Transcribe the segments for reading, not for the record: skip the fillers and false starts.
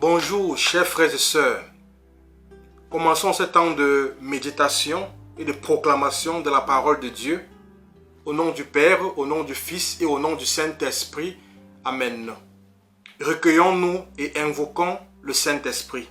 Bonjour, chers frères et sœurs. Commençons ce temps de méditation et de proclamation de la parole de Dieu. Au nom du Père, au nom du Fils et au nom du Saint-Esprit. Amen. Recueillons-nous et invoquons le Saint-Esprit.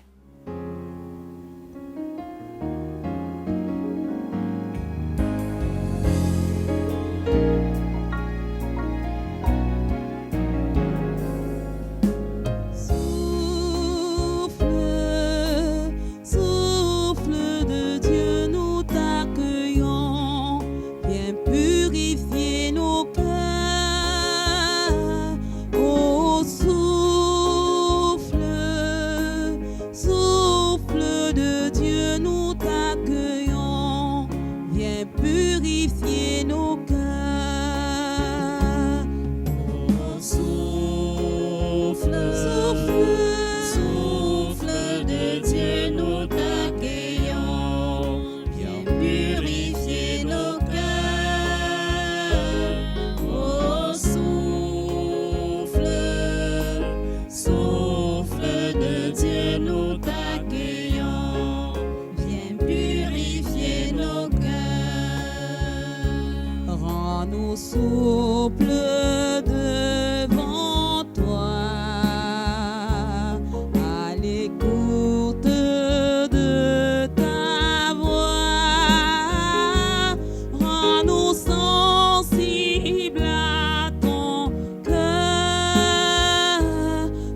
Purifier nos cœurs. Oh, souffle, souffle, souffle de Dieu, nous t'accueillons. Viens purifier nos cœurs. Oh, souffle, souffle de Dieu, nous t'accueillons. Viens purifier nos cœurs. Rends-nous souples devant toi, à l'écoute de ta voix. Rends-nous sensibles à ton cœur.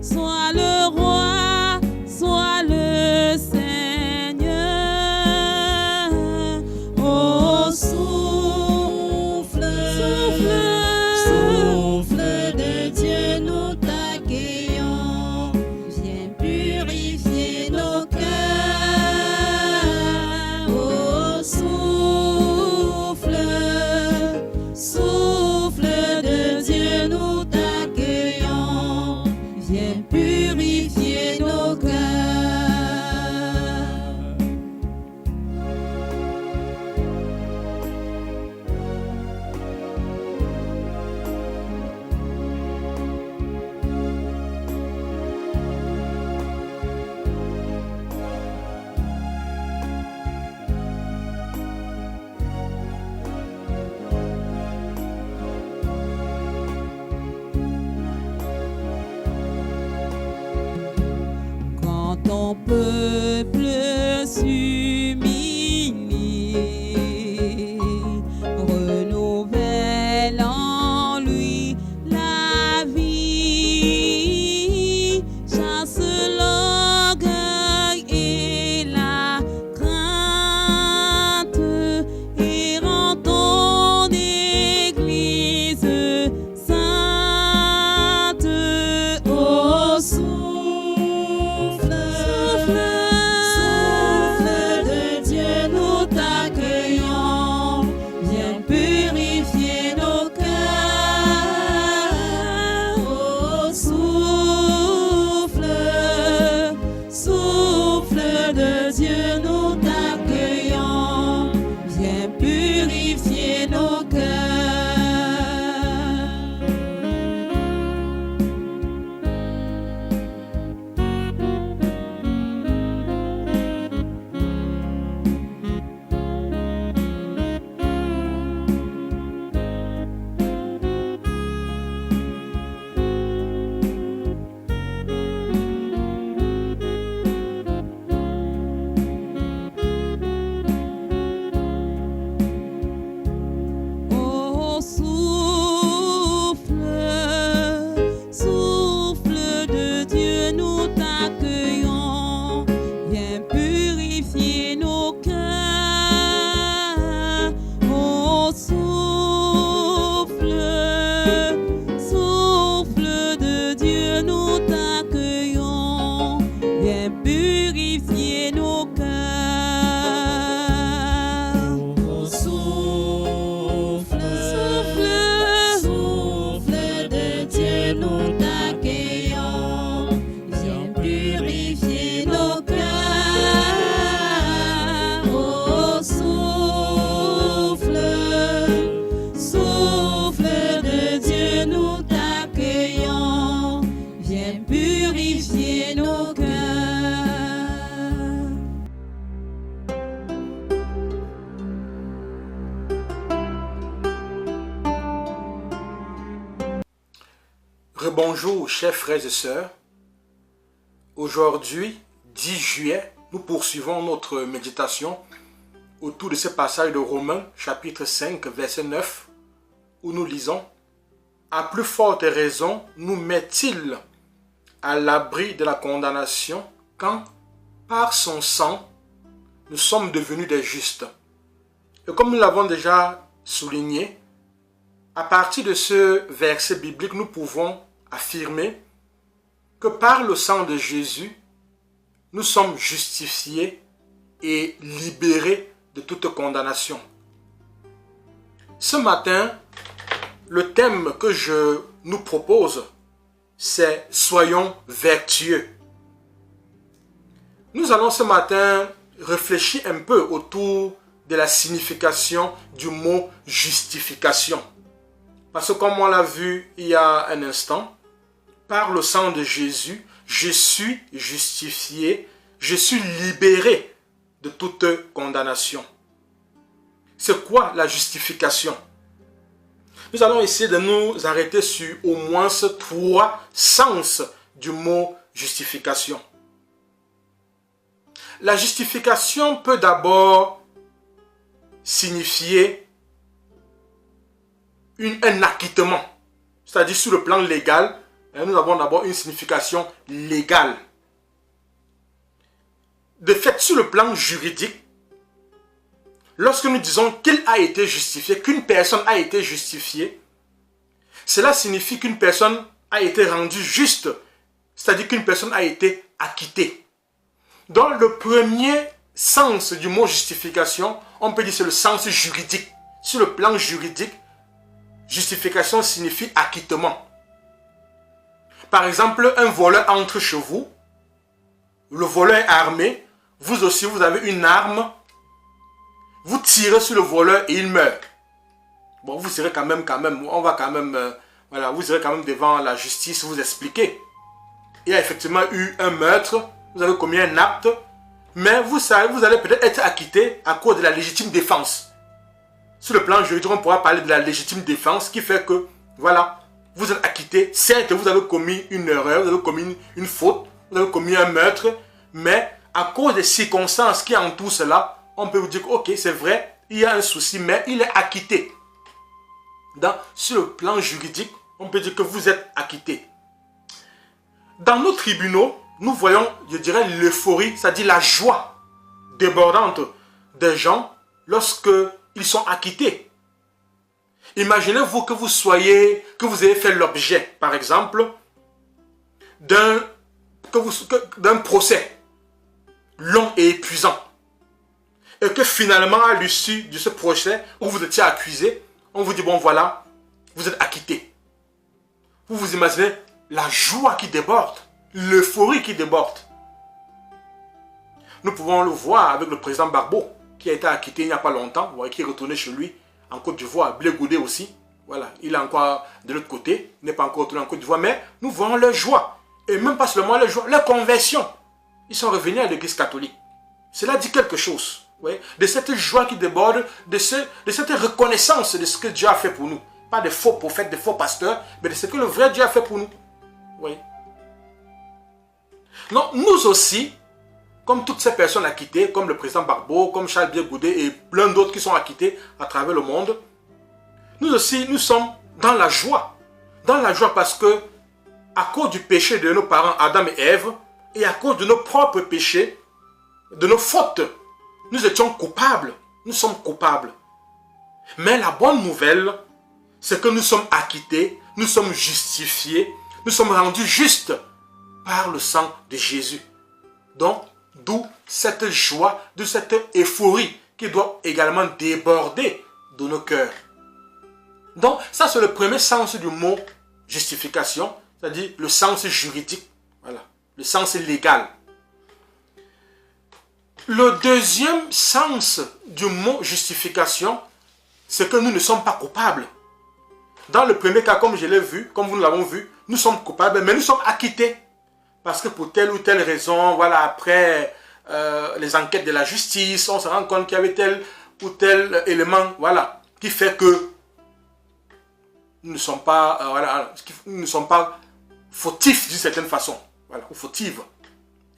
Sois le roi, sois le Seigneur. Oh, souffle de Dieu, nous t'accueillons. Viens purifier nos cœurs. Oh, souffle de Dieu, nous t'accueillons. Viens purifier nos cœurs. Quand ton peuple s'humilie, renouvelle en lui la vie, chasse l'orgueil et la crainte, et rend ton église sainte. Oh, souffle de Dieu, nous t'accueillons. Viens purifier nos cœurs. Oh, souffle de Dieu, nous t'accueillons. Viens purifier nos cœurs. Oh, souffle de Dieu, nous t'accueillons. Viens purifier nos cœurs. Oh, souffle de Dieu, nous t'accueillons. Viens purifier nos cœurs. Oh, souffle de Dieu, nous t'accueillons. Viens purifier nos cœurs. Oh, souffle de Dieu, nous t'accueillons. Viens purifier nos cœurs. Bonjour chers frères et sœurs. Aujourd'hui, 10 juillet, nous poursuivons notre méditation autour de ce passage de Romains, chapitre 5, verset 9, où nous lisons « À plus forte raison, nous met-il à l'abri de la condamnation quand, par son sang, nous sommes devenus des justes. » Et comme nous l'avons déjà souligné, à partir de ce verset biblique, nous pouvons affirmer que par le sang de Jésus, nous sommes justifiés et libérés de toute condamnation. Ce matin, le thème que je nous propose, c'est « Soyons vertueux ». Nous allons ce matin réfléchir un peu autour de la signification du mot « justification ». Parce que comme on l'a vu il y a un instant, par le sang de Jésus, je suis justifié, je suis libéré de toute condamnation. C'est quoi la justification? Nous allons essayer de nous arrêter sur au moins 3 sens du mot justification. La justification peut d'abord signifier un acquittement. C'est-à-dire sur le plan légal, nous avons d'abord une signification légale. De fait, sur le plan juridique, lorsque nous disons qu'il a été justifié, qu'une personne a été justifiée, cela signifie qu'une personne a été rendue juste, c'est-à-dire qu'une personne a été acquittée. Dans le premier sens du mot justification, on peut dire que c'est le sens juridique. Sur le plan juridique, justification signifie acquittement. Par exemple, un voleur entre chez vous, le voleur est armé, vous aussi vous avez une arme, vous tirez sur le voleur et il meurt. Bon, vous irez quand même, on va quand même, vous irez quand même devant la justice, vous expliquer. Il y a effectivement eu un meurtre, vous avez commis un acte, mais vous savez, vous allez peut-être être acquitté à cause de la légitime défense. Sur le plan juridique, on pourra parler de la légitime défense qui fait que, voilà, vous êtes acquitté. Certes, vous avez commis une erreur, vous avez commis une faute, vous avez commis un meurtre, mais à cause des circonstances qui entourent cela, on peut vous dire que, ok, c'est vrai, il y a un souci, mais il est acquitté. Sur le plan juridique, on peut dire que vous êtes acquitté. Dans nos tribunaux, nous voyons, je dirais, l'euphorie, c'est-à-dire la joie débordante des gens lorsque ils sont acquittés. Imaginez-vous que vous ayez fait l'objet, par exemple, d'un procès long et épuisant. Et que finalement, à l'issue de ce procès, où vous étiez accusé, on vous dit, bon voilà, vous êtes acquitté. Vous vous imaginez la joie qui déborde, l'euphorie qui déborde. Nous pouvons le voir avec le président Gbagbo, qui a été acquitté il n'y a pas longtemps, qui est retourné chez lui en Côte d'Ivoire, Blé Goudé aussi. Voilà, il est encore de l'autre côté, il n'est pas encore retourné en Côte d'Ivoire, mais nous voyons leur joie. Et même pas seulement leur joie, leur conversion. Ils sont revenus à l'église catholique. Cela dit quelque chose, de cette joie qui déborde, de cette reconnaissance de ce que Dieu a fait pour nous. Pas des faux prophètes, des faux pasteurs, mais de ce que le vrai Dieu a fait pour nous. Non, nous aussi, comme toutes ces personnes acquittées, comme le président Gbagbo, comme Charles Blé Goudé et plein d'autres qui sont acquittés à travers le monde, nous aussi, nous sommes dans la joie. Dans la joie parce que, à cause du péché de nos parents Adam et Ève, et à cause de nos propres péchés, de nos fautes, nous étions coupables. Nous sommes coupables. Mais la bonne nouvelle, c'est que nous sommes acquittés, nous sommes justifiés, nous sommes rendus justes par le sang de Jésus. Donc, d'où cette joie, de cette euphorie qui doit également déborder de nos cœurs. Donc, ça c'est le premier sens du mot justification, c'est-à-dire le sens juridique, voilà, le sens légal. Le deuxième sens du mot justification, c'est que nous ne sommes pas coupables. Dans le premier cas, comme je l'ai vu, comme vous l'avez vu, nous sommes coupables, mais nous sommes acquittés. Parce que pour telle ou telle raison, voilà, après les enquêtes de la justice, on se rend compte qu'il y avait tel ou tel élément, voilà, qui fait que nous ne sommes pas, fautif d'une certaine façon. Voilà, ou fautive.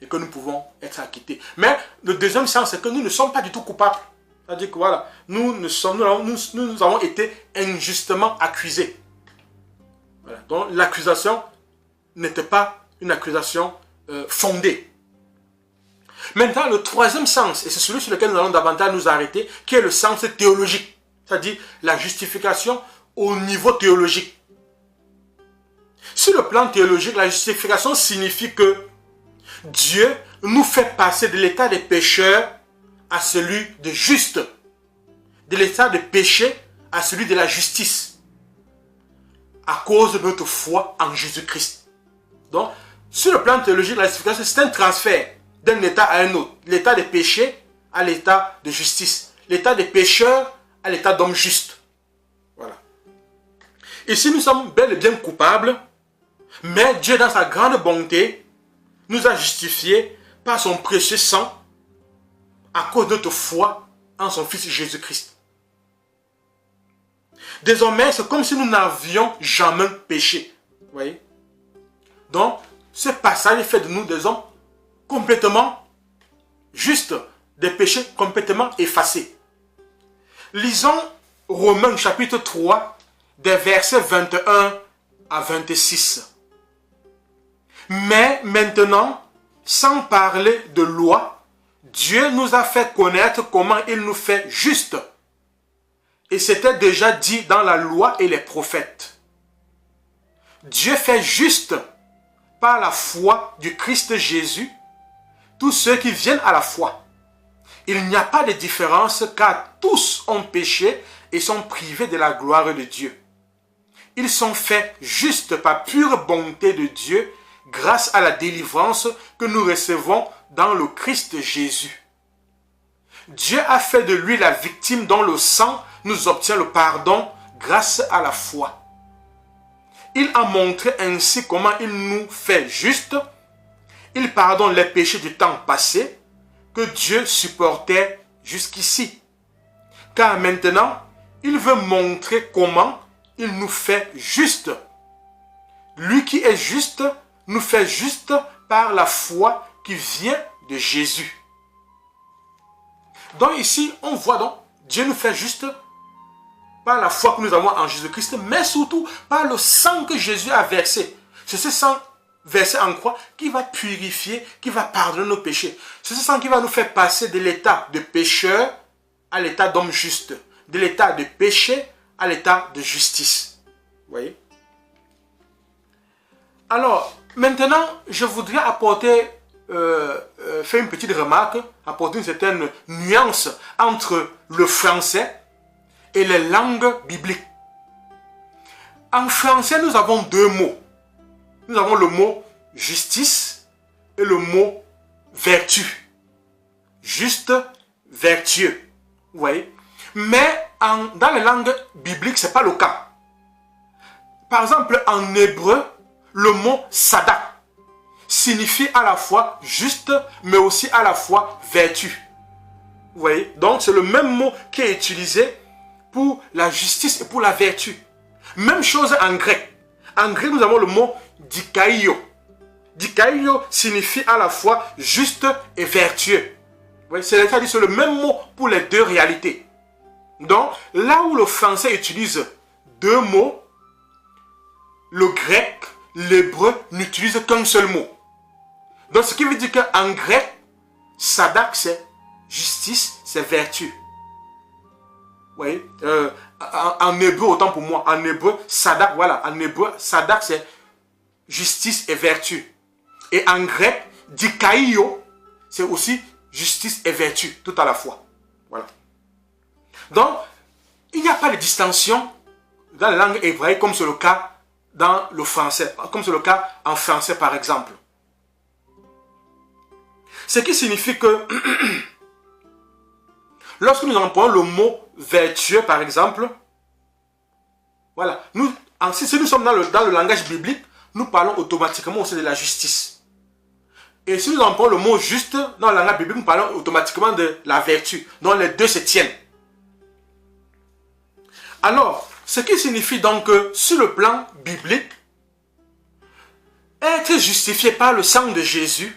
Et que nous pouvons être acquittés. Mais le deuxième sens, c'est que nous ne sommes pas du tout coupables. C'est-à-dire que voilà, nous avons été injustement accusés. Voilà. Donc l'accusation n'était pas une accusation fondée. Maintenant, le troisième sens, et c'est celui sur lequel nous allons davantage nous arrêter, qui est le sens théologique. C'est-à-dire la justification au niveau théologique. Sur le plan théologique, la justification signifie que Dieu nous fait passer de l'état des pécheurs à celui de juste, de l'état de péché à celui de la justice, à cause de notre foi en Jésus-Christ. Donc, sur le plan théologique, la justification, c'est un transfert d'un état à un autre, l'état de péché à l'état de justice, l'état des pécheurs à l'état d'homme juste. Voilà. Ici, nous sommes bel et bien coupables, mais Dieu, dans sa grande bonté, nous a justifiés par son précieux sang à cause de notre foi en son Fils Jésus-Christ. Désormais, c'est comme si nous n'avions jamais péché. Vous voyez? Donc, ce passage fait de nous des hommes complètement justes, des péchés complètement effacés. Lisons Romains chapitre 3, des versets 21 à 26. Mais maintenant, sans parler de loi, Dieu nous a fait connaître comment il nous fait justes. Et c'était déjà dit dans la loi et les prophètes. Dieu fait juste par la foi du Christ Jésus tous ceux qui viennent à la foi. Il n'y a pas de différence car tous ont péché et sont privés de la gloire de Dieu. Ils sont faits justes par pure bonté de Dieu grâce à la délivrance que nous recevons dans le Christ Jésus. Dieu a fait de lui la victime dont le sang nous obtient le pardon grâce à la foi. Il a montré ainsi comment il nous fait justes. Il pardonne les péchés du temps passé que Dieu supportait jusqu'ici. Car maintenant, il veut montrer comment il nous fait justes. Lui qui est juste nous fait juste par la foi qui vient de Jésus. Donc ici, on voit donc, Dieu nous fait juste par la foi que nous avons en Jésus-Christ, mais surtout par le sang que Jésus a versé. C'est ce sang versé en croix qui va purifier, qui va pardonner nos péchés. C'est ce sang qui va nous faire passer de l'état de pécheur à l'état d'homme juste, de l'état de péché à l'état de justice. Vous voyez? Alors, maintenant, je voudrais apporter, faire une petite remarque, apporter une certaine nuance entre le français et les langues bibliques. En français, nous avons deux mots. Nous avons le mot justice et le mot vertu. Juste, vertueux. Vous voyez? Mais dans les langues bibliques, ce n'est pas le cas. Par exemple, en hébreu, le mot sadak signifie à la fois juste, mais aussi à la fois vertu. Vous voyez? Donc, c'est le même mot qui est utilisé pour la justice et pour la vertu. Même chose en grec. En grec, nous avons le mot dikaio. Dikaio signifie à la fois juste et vertueux. Vous voyez? C'est-à-dire c'est le même mot pour les deux réalités. Donc, là où le français utilise deux mots, le grec, l'hébreu n'utilise qu'un seul mot. Donc, ce qui veut dire qu'en grec, sadak, c'est justice, c'est vertu. Vous voyez? En hébreu, autant pour moi, en hébreu, sadak, voilà, en hébreu, sadak, c'est justice et vertu. Et en grec, dikaio, c'est aussi justice et vertu, tout à la fois. Voilà. Donc, il n'y a pas de distinction dans la langue hébraïque comme c'est le cas dans le français, comme c'est le cas en français par exemple. Ce qui signifie que lorsque nous employons le mot vertueux par exemple, voilà, si nous sommes dans le langage biblique, nous parlons automatiquement aussi de la justice. Et si nous employons le mot juste dans le langage biblique, nous parlons automatiquement de la vertu. Donc les deux se tiennent. Alors, ce qui signifie donc que sur le plan biblique, Être justifié par le sang de Jésus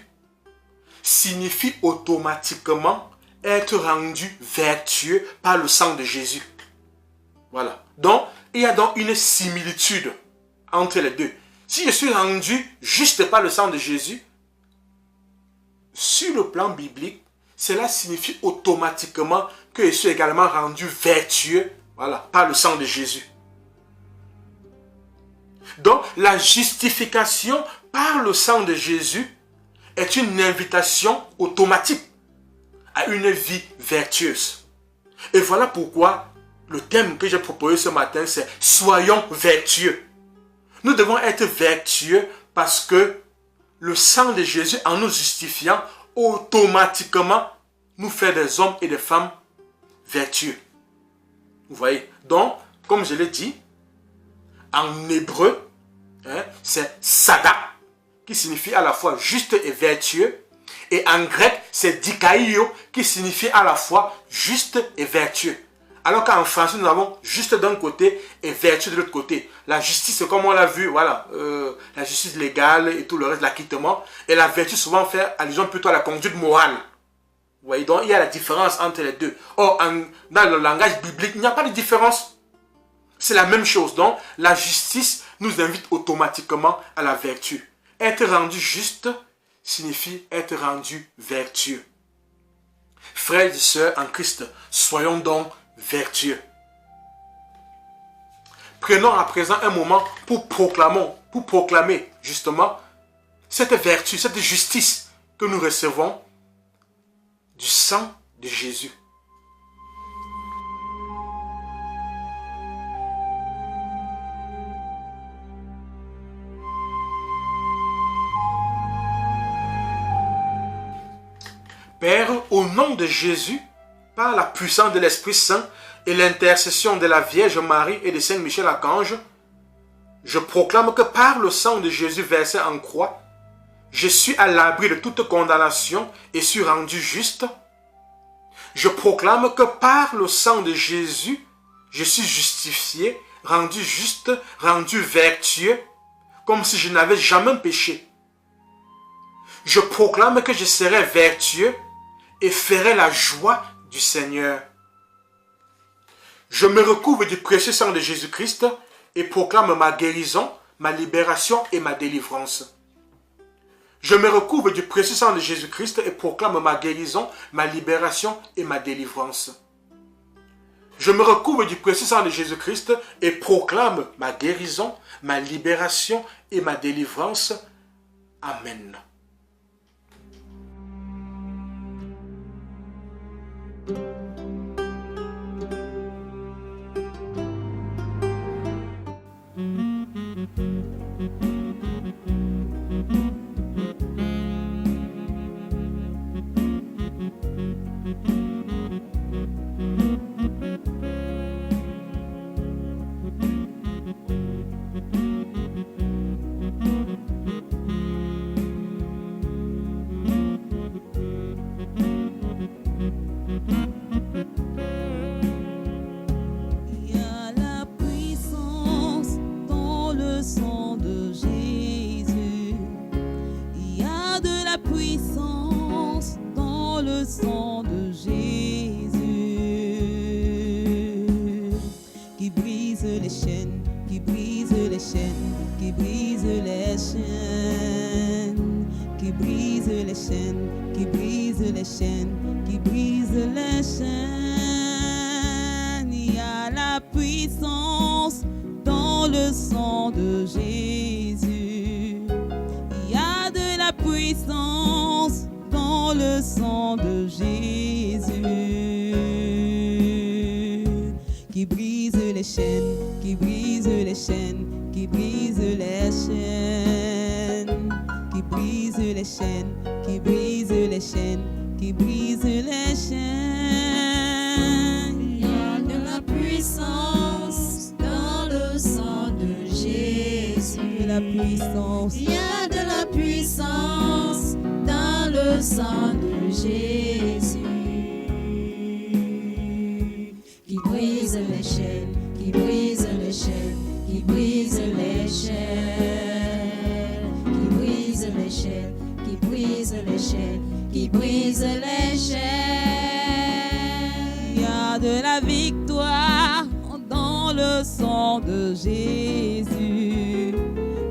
signifie automatiquement être rendu vertueux par le sang de Jésus. Voilà. Donc, il y a donc une similitude entre les deux. Si je suis rendu juste par le sang de Jésus, sur le plan biblique, cela signifie automatiquement que je suis également rendu vertueux, voilà, par le sang de Jésus. Donc, la justification par le sang de Jésus est une invitation automatique à une vie vertueuse. Et voilà pourquoi le thème que j'ai proposé ce matin, c'est « Soyons vertueux ». Nous devons être vertueux parce que le sang de Jésus, en nous justifiant, automatiquement nous fait des hommes et des femmes vertueux. Vous voyez? Donc, comme je l'ai dit, en hébreu, c'est Sadak, qui signifie à la fois juste et vertueux. Et en grec, c'est Dikaio, qui signifie à la fois juste et vertueux. Alors qu'en français, nous avons juste d'un côté et vertueux de l'autre côté. La justice, comme on l'a vu, voilà, la justice légale et tout le reste, l'acquittement. Et la vertu souvent fait allusion plutôt à la conduite morale. Vous voyez, donc il y a la différence entre les deux. Or, dans le langage biblique, il n'y a pas de différence. C'est la même chose. Donc, la justice nous invite automatiquement à la vertu. Être rendu juste signifie être rendu vertueux. Frères et sœurs en Christ, soyons donc vertueux. Prenons à présent un moment pour proclamer justement cette vertu, cette justice que nous recevons du sang de Jésus. Père, au nom de Jésus, par la puissance de l'Esprit Saint et l'intercession de la Vierge Marie et de Saint Michel Archange, je proclame que par le sang de Jésus versé en croix, je suis à l'abri de toute condamnation et suis rendu juste. Je proclame que par le sang de Jésus, je suis justifié, rendu juste, rendu vertueux, comme si je n'avais jamais péché. Je proclame que je serai vertueux et ferai la joie du Seigneur. Je me recouvre du précieux sang de Jésus-Christ et proclame ma guérison, ma libération et ma délivrance. Je me recouvre du précieux sang de Jésus-Christ et proclame ma guérison, ma libération et ma délivrance. Je me recouvre du précieux sang de Jésus-Christ et proclame ma guérison, ma libération et ma délivrance. Amen. Qui brise les chaînes, qui brise les chaînes, qui brise les chaînes. Il y a de la victoire dans le sang de Jésus.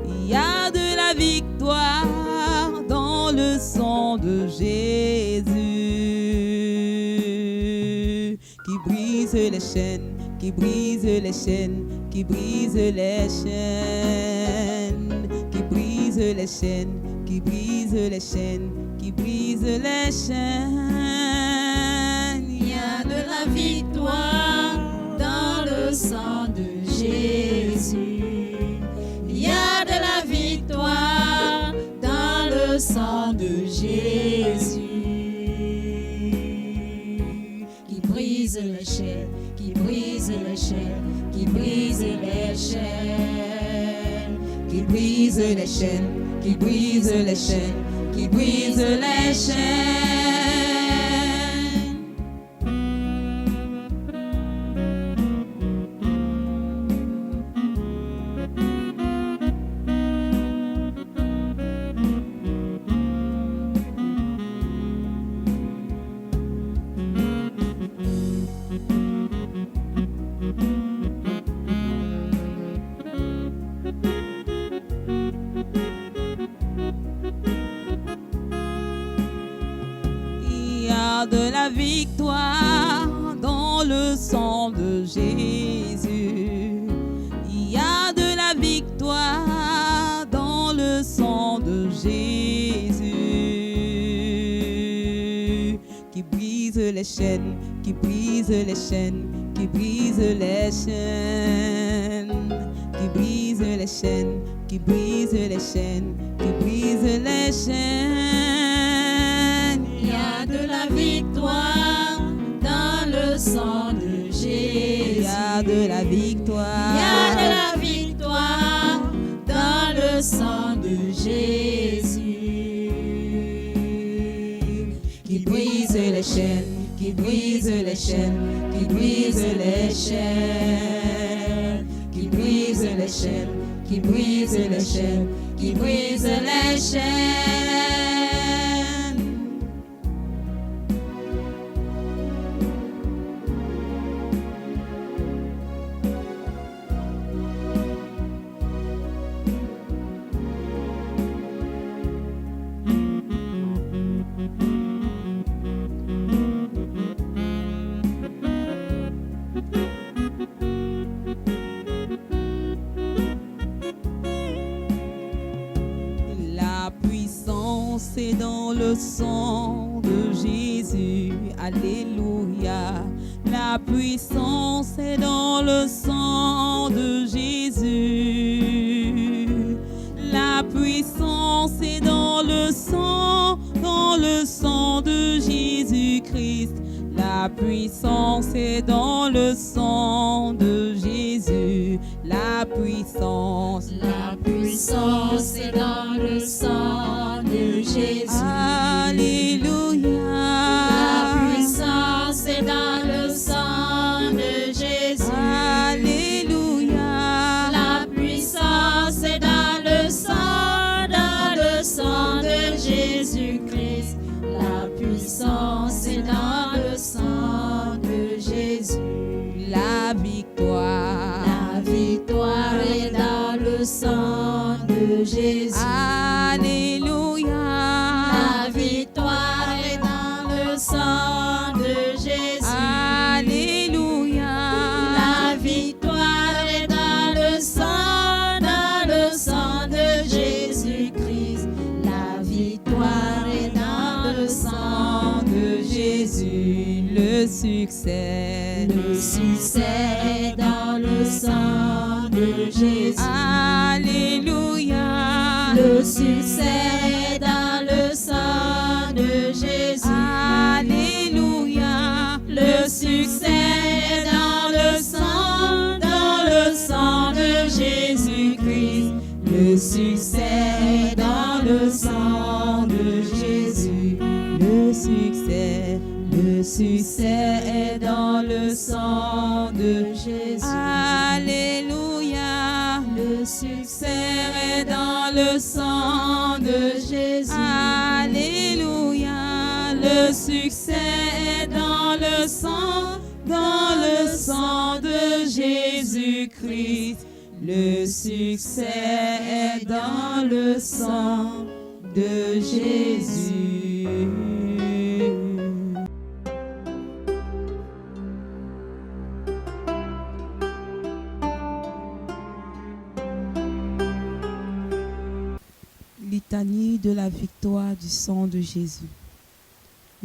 Il y a de la victoire dans le sang de Jésus. Qui brise les chaînes, qui brise les chaînes, qui brise les chaînes, qui brise les chaînes, qui brise les chaînes, qui brise les chaînes. Il y a de la victoire dans le sang de Jésus. Il y a de la victoire dans le sang de Jésus. Qui brise les chaînes, qui brise les chaînes, qui brise les chaînes, qui brise les chaînes, qui brise les chaînes, qui brise les chaînes. Il y a de la victoire dans le sang de Jésus. Il y a de la victoire dans le sang de Jésus. Qui brise les chaînes, qui brise les chaînes, qui brise les chaînes, qui brise les chaînes, qui brise les chaînes, qui brise les chaînes. Il y a de la victoire dans le sang de Jésus. Il y a de la victoire. Il y a de la victoire dans le sang de Jésus. Qui brise les chaînes, qui brise les chaînes, qui brise les chaînes, qui brise les chaînes, qui brise les chaînes, qui brise les chaînes. La puissance est dans le sang de Jésus. Alléluia. La puissance est dans le sang de Jésus. La puissance est dans le sang de Jésus-Christ. La puissance est dans le sang de Jésus. La puissance. La puissance est dans le sang de Jésus. Alléluia. La puissance est dans le sang de Jésus. Alléluia. La puissance est dans le sang de Jésus-Christ. La puissance est dans le sang de Jésus. La victoire. La victoire est dans le sang de Jésus. Alléluia. La victoire est dans le sang de Jésus. Alléluia. La victoire est dans le sang de Jésus-Christ. La victoire est dans le sang de Jésus. Le succès. Le succès est dans le sang de Jésus. Alléluia. Le succès est dans le sang de Jésus. Alléluia. Le succès est dans le sang de Jésus-Christ. Le succès est dans le sang de Jésus. Le succès. Le succès est dans le sang de Jésus. Alléluia. Le succès est dans le sang de Jésus. Alléluia. Le succès est dans le sang de Jésus-Christ. Le succès est dans le sang de Jésus. Litanie de la victoire du sang de Jésus.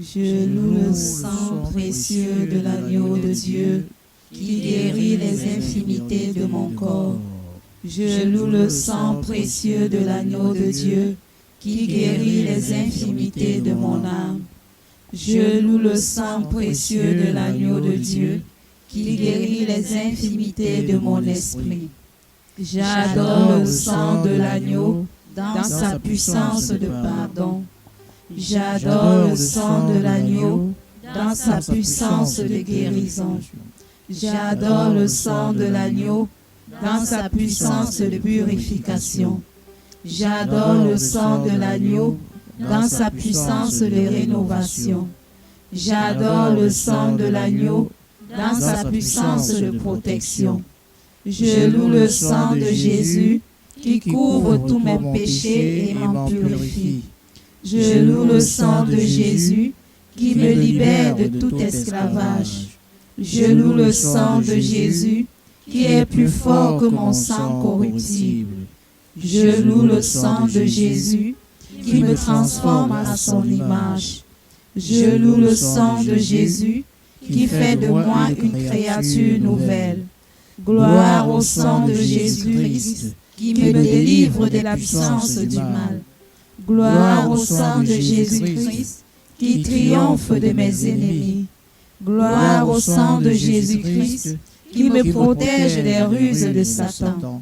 Je loue le sang précieux de l'agneau de Dieu qui guérit les infirmités de mon corps. Je loue le sang précieux de l'agneau de Dieu qui guérit les infirmités de mon âme. Je loue le sang précieux de l'agneau de Dieu qui guérit les infirmités de mon esprit. J'adore le sang de l'agneau dans sa puissance de pardon. J'adore le sang de l'agneau dans sa puissance de guérison. J'adore le sang de l'agneau dans sa puissance de purification. J'adore le sang de l'agneau dans sa puissance de rénovation. J'adore le sang de l'agneau dans sa puissance de protection. Je loue le sang de Jésus qui couvre tous mes péchés et m'en purifie. Je loue le sang de Jésus qui me libère de tout esclavage. Je loue le sang de Jésus qui est plus fort que mon sang corruptible. Je loue le sang de Jésus qui me transforme à son image. Je loue le sang de Jésus qui fait de moi une créature nouvelle. Gloire au sang de Jésus-Christ qui me délivre de la puissance du mal. Gloire au sang de Jésus-Christ qui triomphe de mes ennemis. Gloire au sang de Jésus-Christ qui me protège des ruses de Satan.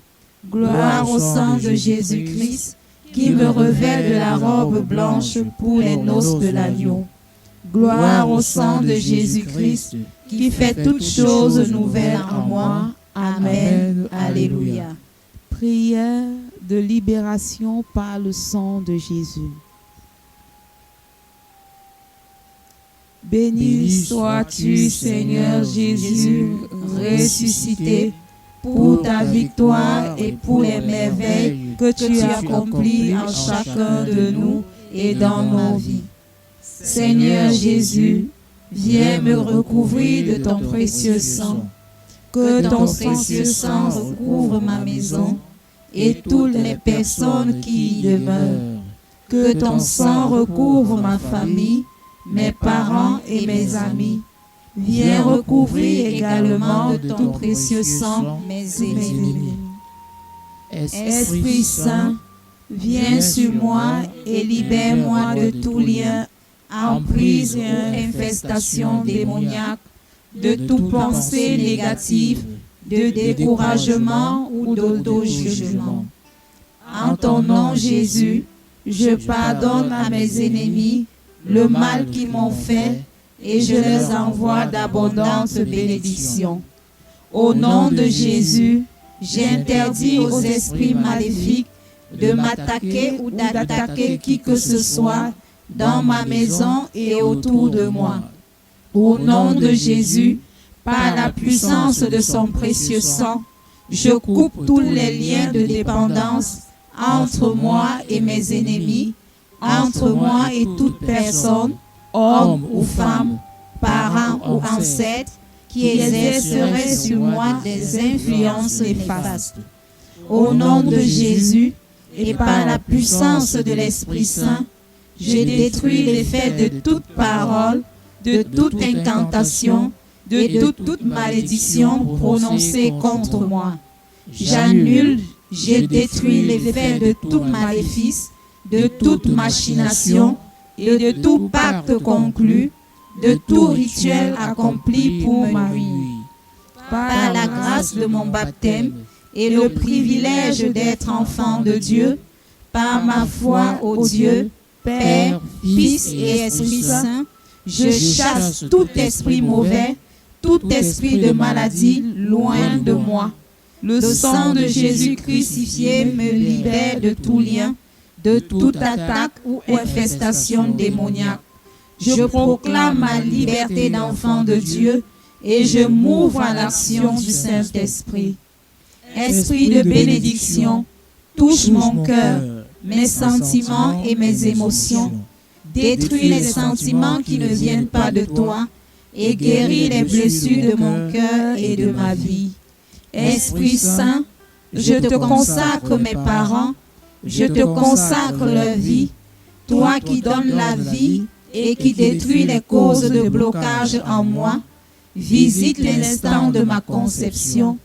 Gloire au sang de Jésus-Christ qui me revêt de la robe blanche pour les noces de l'agneau. Gloire au sang de Jésus-Christ qui fait toutes choses nouvelles en moi. Amen. Alléluia. Prière de libération par le sang de Jésus. Béni sois-tu, Seigneur Jésus, ressuscité, pour ta victoire et pour les merveilles que tu accomplis en chacun de nous et dans nos vies. Seigneur Jésus, viens me recouvrir de ton précieux sang. Que ton précieux sang recouvre ma maison et toutes les personnes qui y demeurent. Que ton sang recouvre ma famille, mes parents et mes amis. Viens recouvrir également de ton précieux sang mes ennemis. Esprit Saint, viens sur moi et libère-moi de tout lien, emprise et infestation démoniaque, de toute pensée négative, de découragement ou d'auto-jugement. En ton nom, Jésus, je pardonne à mes ennemis le mal qu'ils m'ont fait et je leur envoie d'abondantes bénédictions. Au nom de Jésus, j'interdis aux esprits maléfiques de m'attaquer ou d'attaquer qui que ce soit dans ma maison et autour de moi. Au nom de Jésus, par la puissance de son précieux sang, je coupe tous les liens de dépendance entre moi et mes ennemis, entre moi et toute personne, homme ou femme, parent ou ancêtre, qui exercerait sur moi des influences néfastes. Au nom de Jésus et par la puissance de l'Esprit Saint, je détruis l'effet de toute parole, de toute incantation, de toute malédiction prononcée contre moi. J'annule, je détruis l'effet de tout maléfice, de toute machination et de tout pacte conclu, de tout rituel accompli pour ma ruine. Par la grâce de mon baptême et le privilège d'être enfant de Dieu, par ma foi au Dieu, Père, Fils et Esprit Saint, je chasse tout esprit mauvais, tout esprit de maladie loin de moi. Le sang de Jésus crucifié me libère de tout lien, de toute attaque ou infestation démoniaque. Je proclame ma liberté d'enfant de Dieu et je m'ouvre à l'action du Saint-Esprit. Esprit de bénédiction, touche mon cœur, mes sentiments et mes émotions. Détruis les sentiments qui ne viennent pas de toi et guéris les blessures de mon cœur et de ma vie. Esprit Saint, je te consacre mes parents, je te consacre leur vie, toi qui donnes la vie et qui détruis les causes de blocage en moi. Visite l'instant de ma conception.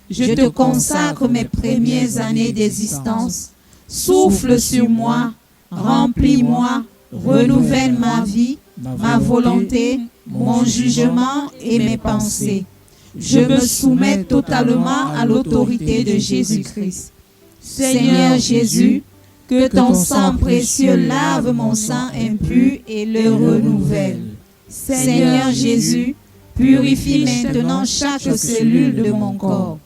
Je te consacre mes premières années d'existence. Souffle sur moi, remplis-moi, renouvelle ma vie, ma volonté, mon jugement et mes pensées. Je me soumets totalement à l'autorité de Jésus-Christ. Seigneur Jésus, que ton sang précieux lave mon sang impur et le renouvelle. Seigneur Jésus, purifie maintenant chaque cellule de mon corps.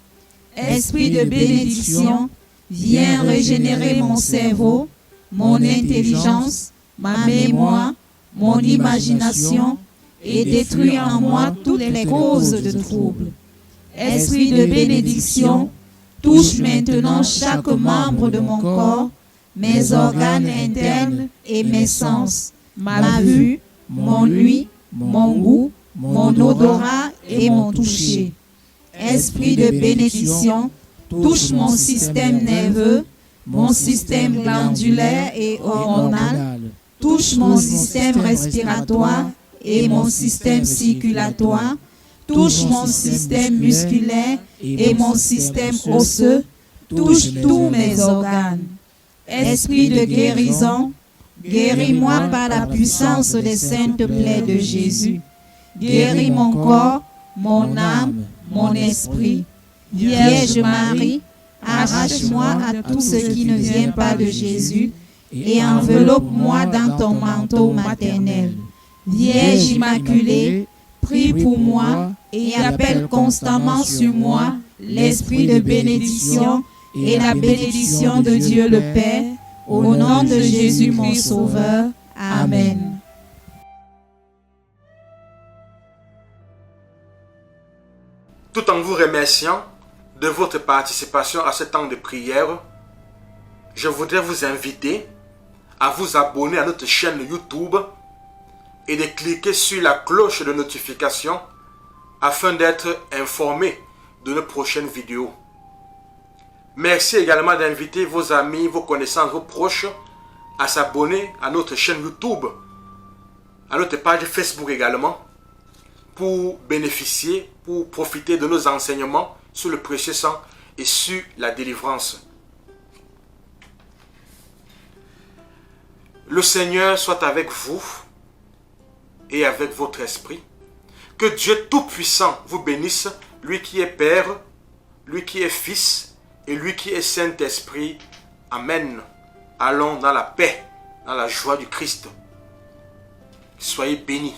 Esprit de bénédiction, viens régénérer mon cerveau, mon intelligence, ma mémoire, mon imagination et détruire en moi toutes les causes de troubles. Esprit de bénédiction, touche maintenant chaque membre de mon corps, mes organes internes et mes sens, ma vue, mon ouïe, mon goût, mon odorat et mon toucher. Esprit de bénédiction, touche mon système nerveux, mon système glandulaire et hormonal, touche mon système respiratoire et mon système circulatoire, touche mon système musculaire et mon système osseux, touche tous mes organes. Esprit de guérison, guéris-moi par la puissance des saintes plaies de Jésus. Guéris mon corps, mon âme, mon esprit. Vierge Marie, arrache-moi à tout ce qui ne vient pas de Jésus et enveloppe-moi dans ton manteau maternel. Vierge Immaculée, prie pour moi et appelle constamment sur moi l'esprit de bénédiction et la bénédiction de Dieu le Père, au nom de Jésus mon Sauveur. Amen. Tout en vous remerciant de votre participation à ce temps de prière, je voudrais vous inviter à vous abonner à notre chaîne YouTube et de cliquer sur la cloche de notification afin d'être informé de nos prochaines vidéos. Merci également d'inviter vos amis, vos connaissances, vos proches à s'abonner à notre chaîne YouTube, à notre page Facebook également, pour bénéficier, pour profiter de nos enseignements sur le précieux sang et sur la délivrance. Le Seigneur soit avec vous et avec votre esprit. Que Dieu Tout-Puissant vous bénisse, lui qui est Père, lui qui est Fils et lui qui est Saint-Esprit. Amen. Allons dans la paix, dans la joie du Christ. Soyez bénis.